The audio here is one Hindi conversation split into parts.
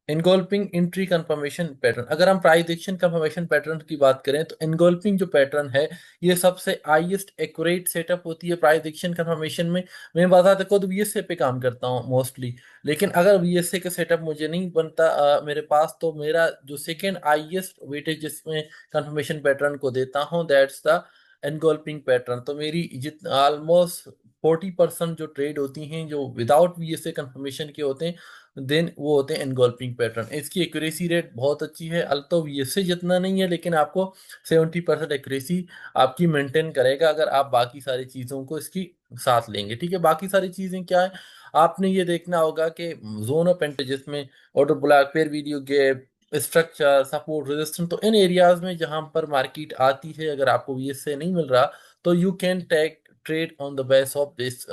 एनगोल्पिंग एंट्री कंफर्मेशन पैटर्न, अगर हम प्राइस एक्शन कंफर्मेशन पैटर्न की बात करें तो एनगोल्पिंग जो पैटर्न है ये सबसे हाईएस्ट एक्यूरेट सेटअप होती है प्राइस एक्शन कंफर्मेशन में। मैं बता खुद वीएसए पे काम करता हूँ मोस्टली, लेकिन अगर वीएसए का सेटअप मुझे नहीं बनता मेरे पास, तो मेरा जो सेकेंड हाईएस्ट वेटेज जिसमें कंफर्मेशन पैटर्न को देता हूँ दैट्स द एनगोल्पिंग पैटर्न। तो मेरी जित ऑलमोस्ट 40% जो ट्रेड होती हैं जो विदाउट वीएसए कंफर्मेशन के होते हैं, देन वो होते हैं एनगोल्पिंग पैटर्न। इसकी एक्यूरेसी रेट बहुत अच्छी है, अल्तो वीएसए जितना नहीं है लेकिन आपको 70% एक्यूरेसी आपकी मेंटेन करेगा अगर आप बाकी सारी चीज़ों को इसकी साथ लेंगे। ठीक है, बाकी सारी चीज़ें क्या है, आपने ये देखना होगा कि जोन ऑफ एंट्री जिसमें order block, pair video gap, structure, support, resistance, तो इन एरियाज में जहां पर मार्केट आती है अगर आपको वीएसए नहीं मिल रहा तो you can take trade on the base of this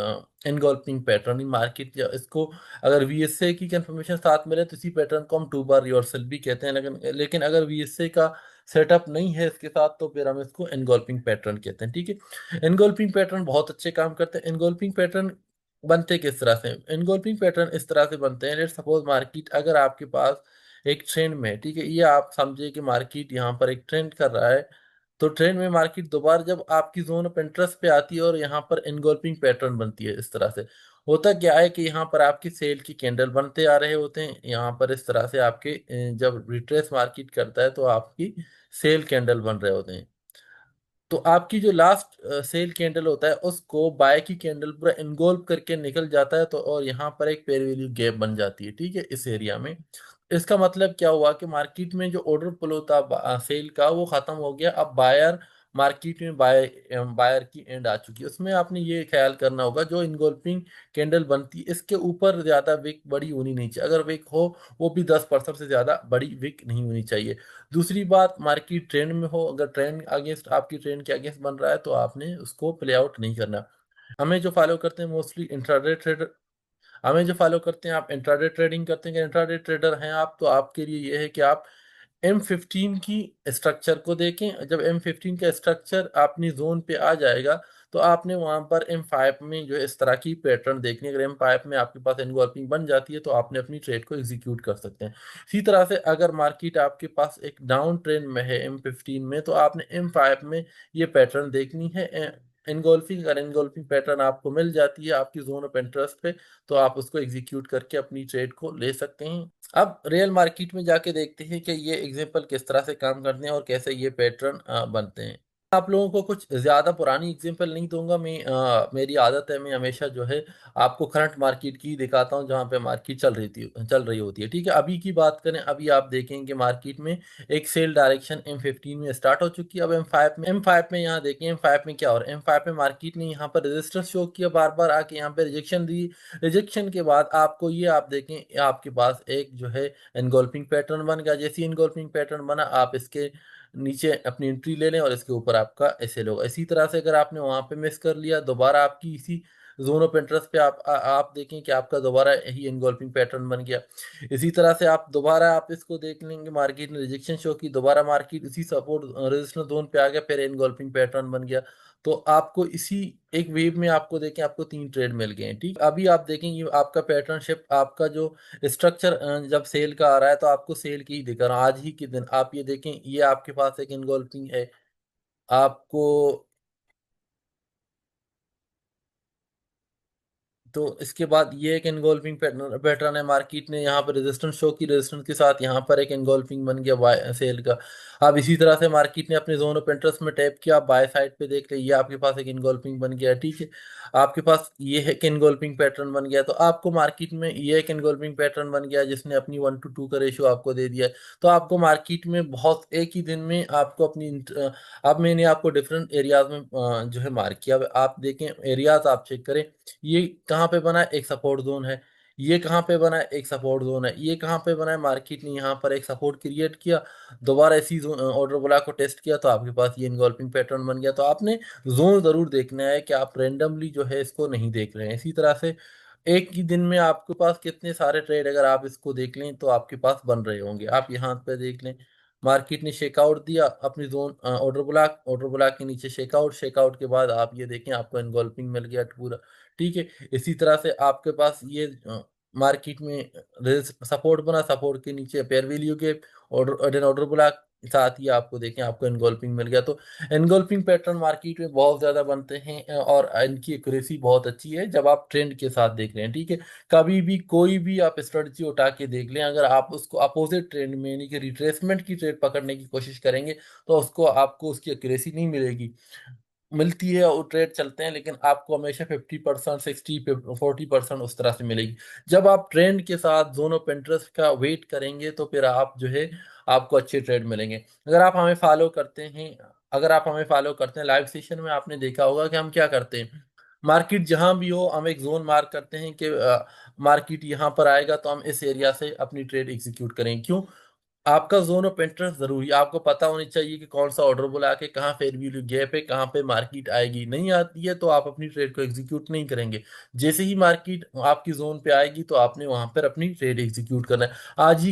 engulfing pattern in market. या इसको अगर वीएसए की कंफर्मेशन साथ मिले तो इसी पैटर्न को हम टू बार रिवर्सल भी कहते हैं, लेकिन अगर वीएसए का सेटअप नहीं है इसके साथ तो फिर हम इसको एनगल्फिंग पैटर्न कहते हैं। ठीक है, एनगल्फिंग पैटर्न बहुत अच्छे काम करते हैं। एनगल्फिंग पैटर्न बनते किस तरह से, एनगल्फिंग पैटर्न इस तरह से बनते हैं, लेट सपोज मार्केट अगर आपके पास एक ट्रेंड में है, ठीक है, ये आप समझे कि मार्केट यहाँ पर एक ट्रेंड कर रहा है, तो ट्रेंड में मार्केट दोबारा जब आपकी जोन ऑफ इंटरेस्ट पे आती है और यहाँ पर एनगल्फिंग पैटर्न बनती है इस तरह से, होता क्या है कि यहाँ पर आपकी सेल की कैंडल बनते आ रहे होते हैं, यहाँ पर इस तरह से आपके जब रिट्रेस मार्केट करता है तो आपकी सेल कैंडल बन रहे होते हैं। तो आपकी जो लास्ट सेल कैंडल होता है उसको बाय की कैंडल पूरा इन्गोल्व करके निकल जाता है, तो और यहाँ पर एक पेयर वैल्यू गैप बन जाती है। ठीक है, इस एरिया में इसका मतलब क्या हुआ कि मार्केट में जो ऑर्डर फ्लो था सेल का वो खत्म हो गया, अब बायर मार्केट में बायर की एंड आ चुकी है। उसमें आपने ये ख्याल करना होगा जो इनगोल्फिंग कैंडल बनती है इसके ऊपर ज्यादा विक बड़ी होनी नहीं चाहिए, अगर विक हो वो भी 10% से ज्यादा बड़ी विक नहीं होनी चाहिए। दूसरी बात, मार्केट ट्रेंड में हो, अगर ट्रेंड अगेंस्ट आपकी ट्रेंड के अगेंस्ट बन रहा है तो आपने उसको प्ले आउट नहीं करना। हमें जो फॉलो करते हैं मोस्टली इंट्राडे ट्रेडर, हमें जो फॉलो करते हैं आप इंट्राडे ट्रेडिंग करते हैं, इंट्राडे ट्रेडर हैं आप, तो आपके लिए ये है कि आप M15 की स्ट्रक्चर को देखें। जब M15 का स्ट्रक्चर अपनी जोन पे आ जाएगा तो आपने वहां पर M5 में जो है इस तरह की पैटर्न देखनी है। अगर M5 में आपके पास एनगल्फिंग बन जाती है तो आपने अपनी ट्रेड को एग्जीक्यूट कर सकते हैं। इसी तरह से अगर मार्केट आपके पास एक डाउन ट्रेंड में है M15 में, तो आपने M5 में ये पैटर्न देखनी है एनगोल्फिंग। अगर एनगोल्फिंग पैटर्न आपको मिल जाती है आपकी जोन ऑफ इंटरेस्ट पे तो आप उसको एग्जीक्यूट करके अपनी ट्रेड को ले सकते हैं। अब रियल मार्केट में जाके देखते हैं कि ये एग्जांपल किस तरह से काम करते हैं और कैसे ये पैटर्न बनते हैं। आप लोगों को कुछ ज्यादा पुरानी एग्जांपल नहीं दूंगा मैं, मेरी आदत है मैं हमेशा जो है आपको करंट मार्केट की दिखाता हूँ जहाँ पे मार्केट चल रही होती है। ठीक है, अभी की बात करें, अभी आप देखेंगे मार्केट में एक सेल डायरेक्शन M15 में स्टार्ट हो चुकी है। अब M5 में यहाँ देखें M5 में क्या हो रहा है, M5 में मार्केट ने यहाँ पर रेजिस्टेंस शो किया, बार बार आके यहाँ पे रिजेक्शन दी। रिजेक्शन के बाद आपको ये आप देखें आपके पास एक जो है एनगोल्फिंग पैटर्न बन गया। जैसे एनगोल्फिंग पैटर्न बना आप इसके नीचे अपनी एंट्री ले लें और इसके ऊपर आपका ऐसे होगा। इसी तरह से अगर आपने वहां पे मिस कर लिया दोबारा आपकी इसी जोन ऑफ इंटरेस्ट पे आप देखें कि आपका दोबारा यही एनगोल्फिंग पैटर्न बन गया। इसी तरह से आप दोबारा आप इसको देख लेंगे मार्केट ने रिजेक्शन शो की, दोबारा मार्केट इसी सपोर्ट रेजिस्टेंस जोन पे आ गया, फिर एनगोल्फिंग पैटर्न बन गया। तो आपको इसी एक वेव में आपको देखें आपको 3 ट्रेड मिल गए हैं। ठीक, अभी आप देखेंगे आपका पैटर्न शिफ्ट आपका जो स्ट्रक्चर जब सेल का आ रहा है तो आपको सेल की ही दिखा रहा हूं। आज ही के दिन आप ये देखें ये आपके पास एक इनगोल्फिंग है, आपको तो इसके बाद ये एक एनगोल्फिंग पैटर्न है, मार्केट ने यहाँ पर रेजिस्टेंस शो की, रेजिस्टेंस के साथ यहाँ पर एक एनगोल्फिंग बन गया बाय सेल का। अब इसी तरह से मार्केट ने अपने जोन ऑफ इंटरेस्ट में टैप किया, बाय साइड पे देख लिया, ये आपके पास एक एनगोल्फिंग बन गया। ठीक है, आपके पास ये है एक एनगोल्फिंग पैटर्न बन गया, तो आपको मार्केट में ये एक एनगोल्फिंग पैटर्न बन गया जिसने अपनी 1:2 का रेशियो आपको दे दिया है। तो आपको मार्केट में बहुत एक ही दिन में आपको अपनी अब मैंने आपको डिफरेंट एरियाज में जो है मार्क किया। अब आप देखें एरियाज आप चेक करें, ये कहाँ पे बना है, एक सपोर्ट जोन है। ये कहाँ पे बना है, एक सपोर्ट जोन है। ये कहाँ पे बना है, मार्केट ने यहाँ पर एक सपोर्ट क्रिएट किया, दोबारा इसी ऑर्डर ब्लॉक को टेस्ट किया तो आपके पास ये इनगोल्फिंग पैटर्न बन गया। तो आपने जोन जरूर देखना है कि आप रेंडमली जो है इसको नहीं देख रहे हैं। इसी तरह से एक ही दिन में आपके पास कितने सारे ट्रेड अगर आप इसको देख लें तो आपके पास बन रहे होंगे। आप यहाँ पे देख लें मार्केट ने शेकआउट दिया अपनी जोन ऑर्डर ब्लॉक के नीचे शेकआउट, शेकआउट के बाद आप ये देखें आपको एनगोल्फिंग मिल गया पूरा। ठीक है, इसी तरह से आपके पास ये मार्केट में सपोर्ट बना, सपोर्ट के नीचे fair value gap, order block, साथ ही आपको देखें आपको एनगोल्फिंग मिल गया। तो एनगोल्फिंग पैटर्न मार्केट में बहुत ज्यादा बनते हैं और इनकी एक्यूरेसी बहुत अच्छी है जब आप ट्रेंड के साथ देख रहे हैं, ठीक है। कभी भी कोई भी आप स्ट्रेटजी उठा के देख लें, अगर आप उसको अपोजिट ट्रेंड में यानी कि रिट्रेसमेंट की ट्रेड पकड़ने की कोशिश करेंगे तो उसको आपको उसकी एक्यूरेसी नहीं मिलेगी। मिलती है और ट्रेड चलते हैं, लेकिन आपको हमेशा 50%, 40% उस तरह से मिलेगी। जब आप ट्रेंड के साथ जोन ऑफ इंटरेस्ट का वेट करेंगे तो फिर आप जो है आपको अच्छे ट्रेड मिलेंगे। अगर आप हमें फॉलो करते हैं लाइव सेशन में, आपने देखा होगा कि हम क्या करते हैं। मार्केट जहां भी हो हम एक जोन मार्क करते हैं कि मार्केट यहाँ पर आएगा तो हम इस एरिया से अपनी ट्रेड एग्जीक्यूट करें। क्यों? आपका जोन ऑफ इंटरेस्ट जरूरी है, आपको पता होनी चाहिए कि कौन सा ऑर्डर बुला के कहाँ फेयर वैल्यू गैप है, कहाँ पे मार्केट आएगी। नहीं आती है तो आप अपनी ट्रेड को एग्जीक्यूट नहीं करेंगे। जैसे ही मार्केट आपकी जोन पे आएगी तो आपने वहां पर अपनी ट्रेड एग्जीक्यूट करना है। आज ही